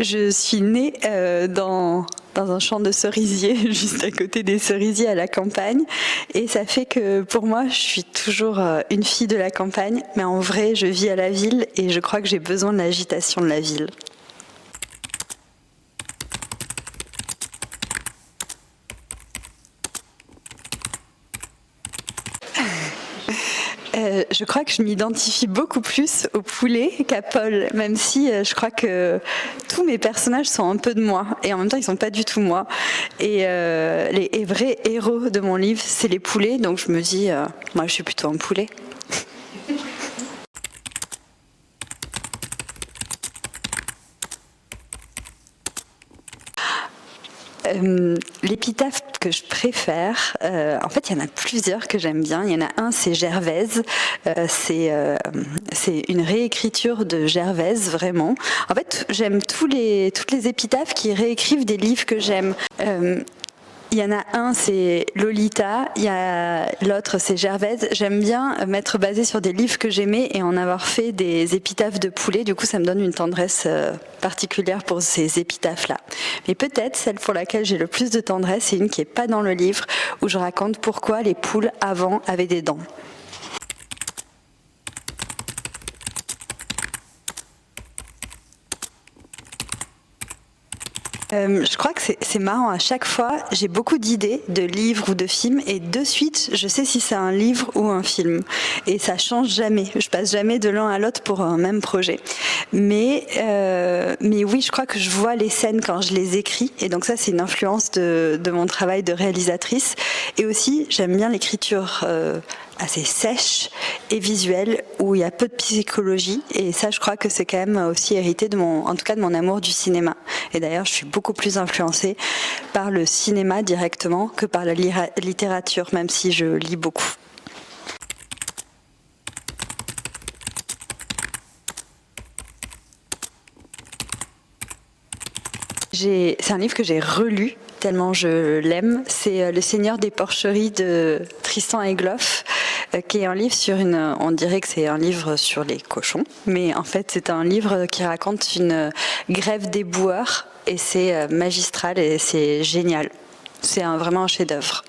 Je suis née dans un champ de cerisiers, juste à côté des cerisiers à la campagne. Et ça fait que pour moi, je suis toujours une fille de la campagne. Mais en vrai, je vis à la ville et je crois que j'ai besoin de l'agitation de la ville. Je crois que je m'identifie beaucoup plus au poulet qu'à Paul, même si je crois que tous mes personnages sont un peu de moi, et en même temps ils sont pas du tout moi. Et les vrais héros de mon livre, c'est les poulets, donc je me dis, moi je suis plutôt un poulet. L'épitaphe que je préfère, en fait il y en a plusieurs que j'aime bien. Il y en a un, c'est Gervaise. C'est une réécriture de Gervaise, vraiment. En fait, j'aime toutes les épitaphes qui réécrivent des livres que j'aime. Il y en a un, c'est Lolita, il y a l'autre, c'est Gervaise. J'aime bien m'être basée sur des livres que j'aimais et en avoir fait des épitaphes de poulet. Du coup, ça me donne une tendresse particulière pour ces épitaphes-là. Mais peut-être celle pour laquelle j'ai le plus de tendresse, c'est une qui n'est pas dans le livre, où je raconte pourquoi les poules avant avaient des dents. Je crois que c'est marrant, à chaque fois j'ai beaucoup d'idées de livres ou de films et de suite je sais si c'est un livre ou un film et ça change jamais, je passe jamais de l'un à l'autre pour un même projet, mais oui, je crois que je vois les scènes quand je les écris et donc ça c'est une influence de mon travail de réalisatrice. Et aussi j'aime bien l'écriture assez sèche et visuelle où il y a peu de psychologie, et ça je crois que c'est quand même aussi hérité en tout cas de mon amour du cinéma. Et d'ailleurs je suis beaucoup plus influencée par le cinéma directement que par la littérature, même si je lis beaucoup. C'est un livre que j'ai relu tellement je l'aime. C'est Le Seigneur des Porcheries de Tristan Egloff, qui est un livre on dirait que c'est un livre sur les cochons, mais en fait c'est un livre qui raconte une grève des boueurs et c'est magistral et c'est génial. C'est vraiment un chef-d'œuvre.